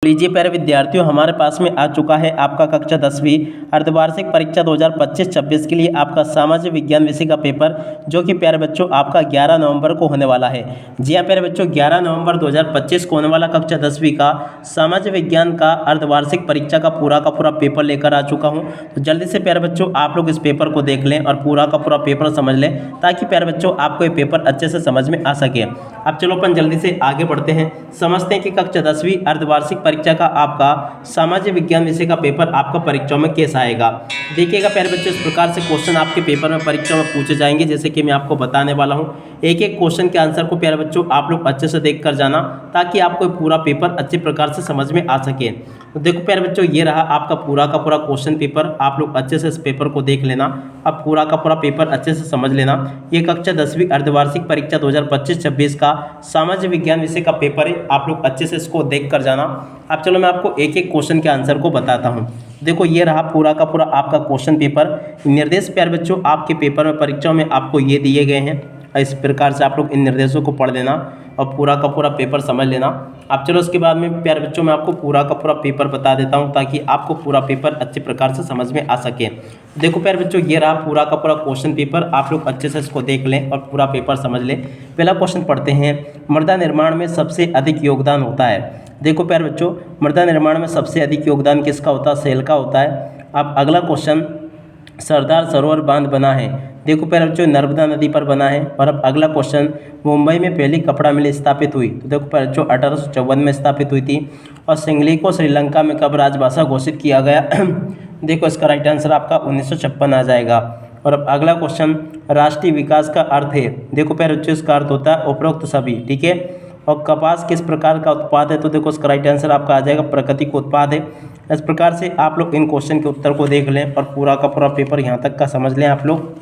लीजिए प्यारे विद्यार्थियों, हमारे पास में आ चुका है आपका कक्षा 10वीं अर्धवार्षिक परीक्षा 2025-26 के लिए आपका सामाजिक विज्ञान विषय का पेपर, जो कि प्यारे बच्चों आपका 11 नवंबर को होने वाला है। जी हाँ प्यारे बच्चों, 11 नवंबर 2025 को होने वाला कक्षा 10वीं का सामाजिक विज्ञान का अर्धवार्षिक परीक्षा का पूरा पेपर लेकर आ चुका हूँ। तो जल्दी से प्यारे बच्चों आप लोग इस पेपर को देख लें और पूरा पेपर समझ लें, ताकि प्यारे बच्चों आपको ये पेपर अच्छे से समझ में आ सके। अब चलो अपन जल्दी से आगे बढ़ते हैं, समझते हैं कि कक्षा 10वीं अर्धवार्षिक परीक्षा का आपका सामाजिक विज्ञान विषय का पेपर आपका परीक्षाओं में कैसा आएगा। देखिएगा प्यारे बच्चों, इस प्रकार से क्वेश्चन आपके पेपर में परीक्षा में पूछे जाएंगे, जैसे कि मैं आपको बताने वाला हूं। एक एक क्वेश्चन के आंसर को प्यारे बच्चों आप लोग अच्छे से देख कर जाना, ताकि आपको पूरा पेपर अच्छे प्रकार से समझ में आ सके। तो देखो प्यारे बच्चों, ये रहा आपका पूरा क्वेश्चन पेपर। आप लोग अच्छे से इस पेपर को देख लेना, अब पूरा पेपर अच्छे से समझ लेना। ये कक्षा 10वीं अर्धवार्षिक परीक्षा 2025-26 का सामाजिक विज्ञान विषय का पेपर है। आप लोग अच्छे से इसको देख कर जाना। अब चलो मैं आपको एक एक क्वेश्चन के आंसर को बताता हूँ। देखो ये रहा पूरा आपका क्वेश्चन पेपर। निर्देश प्यारे बच्चों आपके पेपर में परीक्षा में आपको ये दिए गए हैं। इस प्रकार से आप लोग इन निर्देशों को पढ़ लेना और पूरा पेपर समझ लेना। अब चलो इसके बाद में प्यारे बच्चों मैं आपको पूरा पेपर बता देता हूं, ताकि आपको पूरा पेपर अच्छे प्रकार से समझ में आ सके। देखो प्यारे बच्चों, ये रहा पूरा क्वेश्चन पेपर। आप लोग अच्छे से इसको देख लें और पूरा पेपर समझ लें। पहला क्वेश्चन पढ़ते हैं, मृदा निर्माण में सबसे अधिक योगदान होता है। देखो प्यारे बच्चों, मृदा निर्माण में सबसे अधिक योगदान किसका होता है? सेल का होता है। अब अगला क्वेश्चन, सरदार सरोवर बांध बना है। देखो प्यारे बच्चों, नर्मदा नदी पर बना है। और अब अगला क्वेश्चन, मुंबई में पहली कपड़ा मिल स्थापित हुई। तो देखो प्यारे बच्चों 1854 में स्थापित हुई थी। और सिंगली को श्रीलंका में कब राजभाषा घोषित किया गया? देखो इसका राइट आंसर आपका 1956 आ जाएगा। और अब अगला क्वेश्चन, राष्ट्रीय विकास का अर्थ है। देखो प्यारे बच्चों, इसका अर्थ होता है उपरोक्त सभी, ठीक है। और कपास किस प्रकार का उत्पाद है? तो देखो इसका राइट आंसर आपका आ जाएगा प्राकृतिक उत्पाद है। इस प्रकार से आप लोग इन क्वेश्चन के उत्तर को देख लें और पूरा पेपर यहाँ तक का समझ लें आप लोग।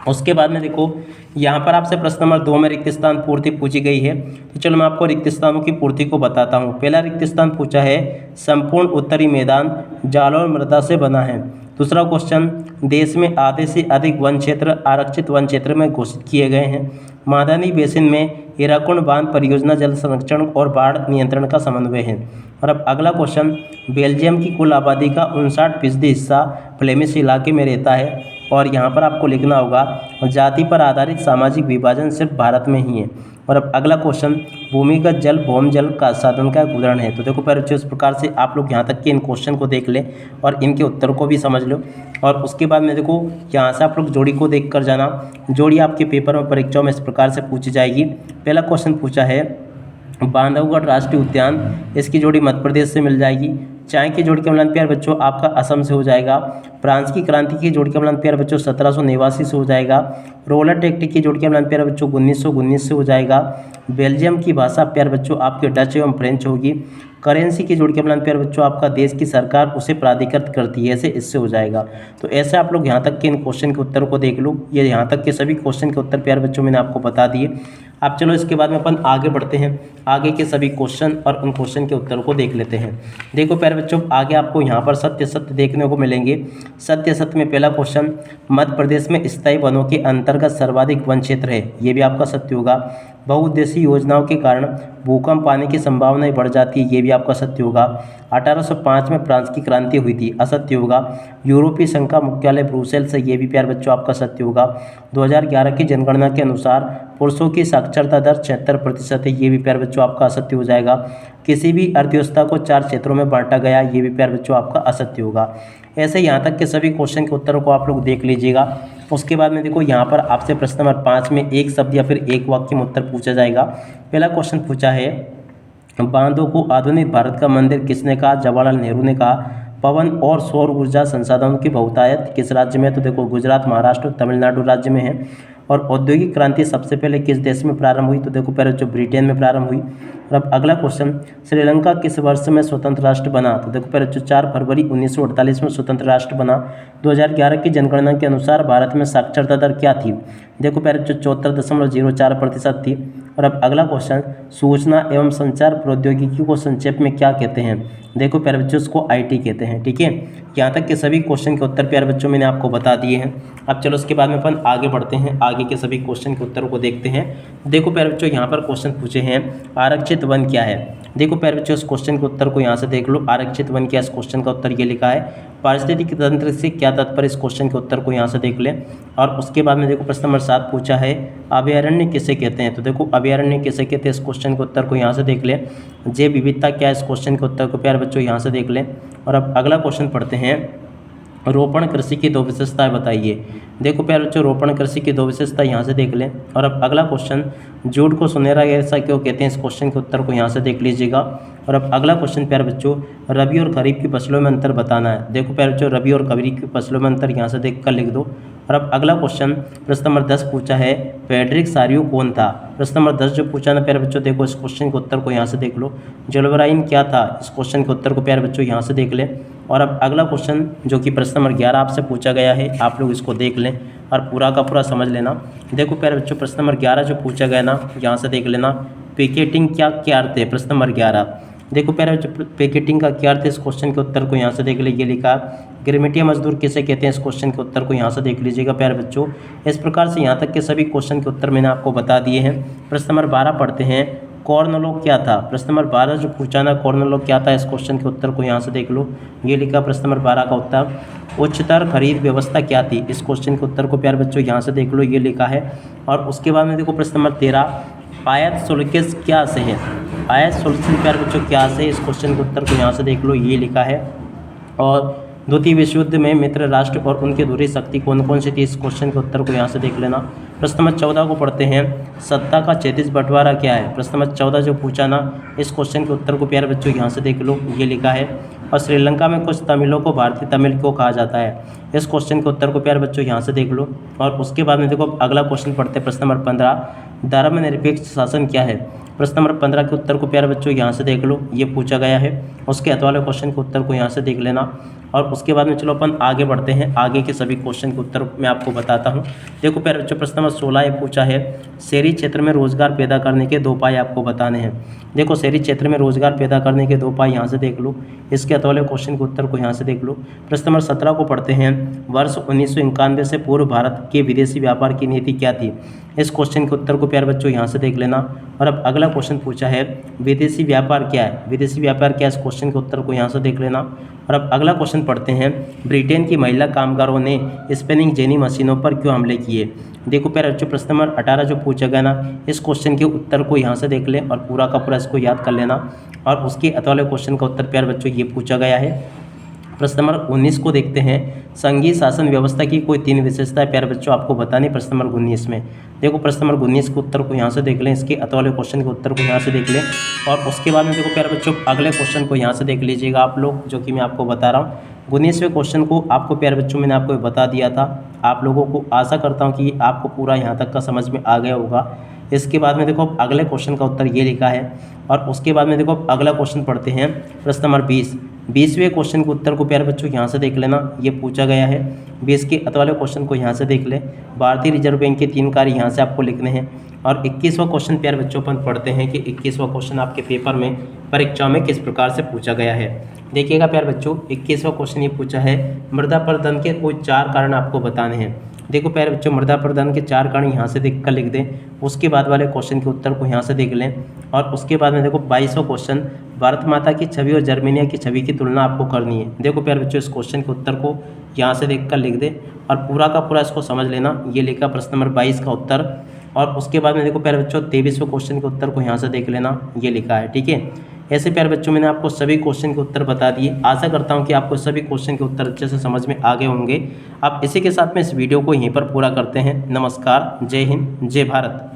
उसके बाद में देखो यहाँ पर आपसे प्रश्न नंबर 2 में रिक्त स्थान पूर्ति पूछी गई है। तो चलो मैं आपको रिक्त स्थानों की पूर्ति को बताता हूँ। पहला रिक्त स्थान पूछा है, संपूर्ण उत्तरी मैदान जालौर मृदा से बना है। दूसरा क्वेश्चन, देश में आधे से अधिक वन क्षेत्र आरक्षित वन क्षेत्र में घोषित किए गए हैं। मादानी बेसिन में हीराकुंड बांध परियोजना जल संरक्षण और बाढ़ नियंत्रण का समन्वय है। और अब अगला क्वेश्चन, बेल्जियम की कुल आबादी का 59% हिस्सा फ्लेमिश इलाके में रहता है। और यहाँ पर आपको लिखना होगा, जाति पर आधारित सामाजिक विभाजन सिर्फ भारत में ही है। और अब अगला क्वेश्चन, भूमिगत जल भौम जल का साधन का एक उदाहरण है। तो देखो प्यारे बच्चों, इस प्रकार से आप लोग यहाँ तक के इन क्वेश्चन को देख लें और इनके उत्तर को भी समझ लो। और उसके बाद में देखो यहाँ से आप लोग जोड़ी को देख कर जाना। जोड़ी आपके पेपर में परीक्षाओं में इस प्रकार से पूछी जाएगी। पहला क्वेश्चन पूछा है, बांधवगढ़ राष्ट्रीय उद्यान, इसकी जोड़ी मध्य प्रदेश से मिल जाएगी। चाय की जोड़ी का मिलान प्यारे बच्चों आपका असम से हो जाएगा। फ्रांस की क्रांति की जोड़ी का मिलान प्यारे बच्चों 1789 से हो जाएगा। रोलर टैक्टिक की जोड़ी का मिलान प्यारे बच्चों 1919 से हो जाएगा। बेल्जियम की भाषा प्यारे बच्चों आपके डच एवं फ्रेंच होगी। करेंसी की जोड़ी का मिलान प्यारे बच्चों आपका देश की सरकार उसे प्राधिकृत करती है, ऐसे इससे हो जाएगा। तो ऐसे आप लोग यहाँ तक के इन क्वेश्चन के उत्तर को देख लो। ये यहाँ तक के सभी क्वेश्चन के उत्तर प्यारे बच्चों मैंने आपको बता दिए। अब चलो इसके बाद में अपन आगे बढ़ते हैं, आगे के सभी क्वेश्चन और उन क्वेश्चन के उत्तर को देख लेते हैं। देखो प्यारे बच्चों, आगे आपको यहाँ पर सत्य सत्य देखने को मिलेंगे। सत्य सत्य में पहला क्वेश्चन, मध्य प्रदेश में स्थायी वनों के अंतर्गत सर्वाधिक वन क्षेत्र है। ये भी आपका सत्य होगा। बहुउद्देशीय योजनाओं के कारण भूकंप आने की संभावनाएं बढ़ जाती है। ये भी आपका सत्य होगा। 1805 में फ्रांस की क्रांति हुई थी, असत्य होगा। यूरोपीय संघ का मुख्यालय ब्रुसेल्स है। ये भी प्यारे बच्चों आपका सत्य होगा। 2011 की जनगणना के अनुसार पुरुषों की साक्षरता दर 76% है। ये भी प्यारे बच्चों आपका असत्य हो जाएगा। किसी भी अर्थव्यवस्था को 4 क्षेत्रों में बांटा गया, ये भी प्यारे बच्चों आपका असत्य होगा। ऐसे यहाँ तक के सभी क्वेश्चन के उत्तरों को आप लोग देख लीजिएगा। उसके बाद में देखो यहाँ पर आपसे प्रश्न नंबर 5 में एक शब्द या फिर एक वाक्य में उत्तर पूछा जाएगा। पहला क्वेश्चन पूछा है, बांधों को आधुनिक भारत का मंदिर किसने कहा? जवाहरलाल नेहरू ने कहा। पवन और सौर ऊर्जा संसाधनों की बहुतायत किस राज्य में है? तो देखो गुजरात, महाराष्ट्र, तमिलनाडु राज्य में है। और औद्योगिक क्रांति सबसे पहले किस देश में प्रारंभ हुई? तो देखो पहले जो ब्रिटेन में प्रारंभ हुई। और अब अगला क्वेश्चन, श्रीलंका किस वर्ष में स्वतंत्र राष्ट्र बना? तो देखो पहले जो 4 फरवरी 1948 में स्वतंत्र राष्ट्र बना। 2011 की जनगणना के अनुसार भारत में साक्षरता दर क्या थी? देखो पहले जो 74.04% थी। और अब अगला क्वेश्चन, सूचना एवं संचार प्रौद्योगिकी को संक्षेप में क्या कहते हैं? देखो प्यारे बच्चों, उसको IT कहते हैं। ठीक है, यहाँ तक के सभी क्वेश्चन के उत्तर प्यारे बच्चों मैंने आपको बता दिए हैं। अब चलो उसके बाद में अपन आगे बढ़ते हैं, आगे के सभी क्वेश्चन के उत्तरों को देखते हैं। देखो प्यारे बच्चों, यहाँ पर क्वेश्चन पूछे हैं, आरक्षित वन क्या है? देखो प्यारे बच्चों, इस क्वेश्चन के उत्तर को यहाँ से देख लो, आरक्षित वन क्या, इस क्वेश्चन का उत्तर ये लिखा है। पारिस्थितिक तंत्र से क्या तात्पर्य, इस क्वेश्चन के उत्तर को यहाँ से देख लें। और उसके बाद में देखो प्रश्न नंबर 7 पूछा है, अभयारण्य किसे कहते हैं? तो देखो अभयारण्य किसे कहते हैं, इस क्वेश्चन के उत्तर को यहाँ से देख लें। जैव विविधता क्या है, इस क्वेश्चन के उत्तर को प्यारे बच्चों यहाँ से देख लें। और अब अगला क्वेश्चन पढ़ते हैं, रोपण कृषि की 2 विशेषताएं बताइए। देखो प्यारे बच्चों, रोपण कृषि की 2 विशेषता यहाँ से देख लें। और अब अगला क्वेश्चन, जूट को सुनहरा रेशा क्यों कहते हैं, इस क्वेश्चन के उत्तर को यहाँ से देख लीजिएगा। और अब अगला क्वेश्चन प्यारे बच्चों, रबी और खरीफ की फसलों में अंतर बताना है। देखो प्यारे बच्चों, रबी और खरीफ की फसलों में अंतर यहाँ से देख कर लिख दो। और अब अगला क्वेश्चन, प्रश्न नंबर 10 पूछा है, फ्रेडरिक सारियो कौन था? प्रश्न नंबर 10 जो पूछा ना प्यारे बच्चों, देखो इस क्वेश्चन के उत्तर को यहाँ से देख लो। जोल्बराइन क्या था, इस क्वेश्चन के उत्तर को प्यारे बच्चों यहाँ से देख लें। और अब अगला क्वेश्चन जो कि प्रश्न नंबर 11 आपसे पूछा गया है, आप लोग इसको देख लें और पूरा का पूरा समझ लेना। देखो प्यारे बच्चों, प्रश्न नंबर 11 जो पूछा गया ना, यहाँ से देख लेना, पिकेटिंग क्या क्या अर्थ है? प्रश्न नंबर 11। देखो प्यारे बच्चों, पिकेटिंग का क्या अर्थ है, इस क्वेश्चन के उत्तर को यहाँ से देख लीजिए, लिखा। गिरमिटिया मजदूर किसे कहते हैं, इस क्वेश्चन के उत्तर को यहाँ से देख लीजिएगा प्यारे बच्चों। इस प्रकार से यहाँ तक के सभी क्वेश्चन के उत्तर मैंने आपको बता दिए हैं। प्रश्न नंबर 12 पढ़ते हैं, कॉर्न लॉ क्या था? प्रश्न नंबर 12 जो पूछा ना, कॉर्न लॉ क्या था, इस क्वेश्चन के उत्तर को यहाँ से देख लो, ये लिखा प्रश्न नंबर 12 का उत्तर। उच्चतर खरीद व्यवस्था क्या थी, इस क्वेश्चन के उत्तर को प्यारे बच्चों यहाँ से देख लो, ये लिखा है। और उसके बाद में देखो प्रश्न नंबर 13, आयत शुल्क क्या से है? आयत शुल्क प्यारे बच्चों क्या से, इस क्वेश्चन के उत्तर को यहाँ से देख लो, ये लिखा है। और द्वितीय विश्व युद्ध में मित्र राष्ट्र और उनकी धुरी शक्ति कौन कौन सी थी, इस क्वेश्चन के उत्तर को यहाँ से देख लेना। प्रश्न नंबर 14 को पढ़ते हैं, सत्ता का क्षैतिज बंटवारा क्या है? प्रश्न नंबर 14 जो पूछा ना, इस क्वेश्चन के उत्तर को प्यारे बच्चों यहाँ से देख लो, ये लिखा है। और श्रीलंका में कुछ तमिलों को भारतीय तमिल क्यों कहा जाता है, इस क्वेश्चन के उत्तर को प्यारे बच्चों यहाँ से देख लो। और उसके बाद में देखो अगला क्वेश्चन पढ़ते हैं, प्रश्न नंबर 15, धर्मनिरपेक्ष शासन क्या है? प्रश्न नंबर 15 के उत्तर को प्यारे बच्चों यहाँ से देख लो, ये पूछा गया है। उसके अत वाले क्वेश्चन के उत्तर को यहाँ से देख लेना। और उसके बाद में चलो अपन आगे बढ़ते हैं, आगे के सभी क्वेश्चन के उत्तर मैं आपको बताता हूँ। देखो प्यारे बच्चों, प्रश्न नंबर 16 ये पूछा है, शहरी क्षेत्र में रोजगार पैदा करने के 2 उपाय आपको बताने हैं। देखो शहरी क्षेत्र में रोजगार पैदा करने के 2 उपाय यहाँ से देख लो, इसके अत वाले क्वेश्चन के उत्तर को यहाँ से देख लो। प्रश्न नंबर 17 को पढ़ते हैं, वर्ष 1991 से पूर्व भारत के विदेशी व्यापार की नीति क्या थी, इस क्वेश्चन के उत्तर को प्यारे बच्चों यहाँ से देख लेना। और अब अगला क्वेश्चन पूछा है, विदेशी व्यापार क्या है? विदेशी व्यापार क्या है, इस क्वेश्चन के उत्तर को यहाँ से देख लेना। और अब अगला क्वेश्चन पढ़ते हैं, ब्रिटेन की महिला कामगारों ने स्पिनिंग जेनी मशीनों पर क्यों हमले किए? देखो प्यारे बच्चों, प्रश्न नंबर 18 जो पूछा गया ना, इस क्वेश्चन के उत्तर को यहाँ से देख लें और पूरा का पूरा इसको याद कर लेना। और उसके अत वाले क्वेश्चन का उत्तर प्यारे बच्चों ये पूछा गया है। प्रश्न नंबर 19 को देखते हैं, संघीय शासन व्यवस्था की कोई 3 विशेषताएं प्यारे बच्चों आपको बतानी। प्रश्न नंबर 19 में देखो, प्रश्न नंबर 19 के उत्तर को यहाँ से देख लें, इसके अत वाले क्वेश्चन के उत्तर को यहाँ से देख लें। और उसके बाद में देखो प्यारे बच्चों, अगले क्वेश्चन को यहाँ से देख लीजिएगा आप लोग, जो कि मैं आपको बता रहा हूँ। 19वें क्वेश्चन को आपको प्यारे बच्चों मैंने आपको बता दिया था। आप लोगों को आशा करता हूँ कि आपको पूरा यहाँ तक का समझ में आ गया होगा। इसके बाद में देखो अगले क्वेश्चन का उत्तर ये लिखा है। और उसके बाद में देखो अगला क्वेश्चन पढ़ते हैं, प्रश्न नंबर 20वें क्वेश्चन के उत्तर को प्यारे बच्चों यहाँ से देख लेना, ये पूछा गया है। 20 के अत वाले क्वेश्चन को यहाँ से देख लें। भारतीय रिजर्व बैंक के 3 कार्य यहाँ से आपको लिखने हैं। और 21वां क्वेश्चन प्यारे बच्चों अपन पढ़ते हैं कि 21वां क्वेश्चन आपके पेपर में परीक्षा में किस प्रकार से पूछा गया है। देखिएगा प्यारे बच्चों, 21वां क्वेश्चन ये पूछा है, मृदा प्रदूषण के कोई 4 कारण आपको बताने हैं। देखो प्यारे बच्चों, मृदा प्रदूषण के 4 कारण यहाँ से देख कर लिख दें। उसके बाद वाले क्वेश्चन के उत्तर को यहाँ से देख लें। और उसके बाद में देखो 22वां क्वेश्चन, भारत माता की छवि और जर्मेनिया की छवि की तुलना आपको करनी है। देखो प्यारे बच्चों, इस क्वेश्चन के उत्तर को यहाँ से देख कर लिख दें और पूरा का पूरा इसको समझ लेना। ये लिखा प्रश्न नंबर 22 का उत्तर। और उसके बाद में देखो प्यारे बच्चों, 23वें क्वेश्चन के उत्तर को यहाँ से देख लेना, ये लिखा है। ठीक है, ऐसे प्यारे बच्चों मैंने आपको सभी क्वेश्चन के उत्तर बता दिए। आशा करता हूँ कि आपको सभी क्वेश्चन के उत्तर अच्छे से समझ में आ गए होंगे। आप इसी के साथ में इस वीडियो को यहीं पर पूरा करते हैं। नमस्कार, जय हिंद, जय भारत।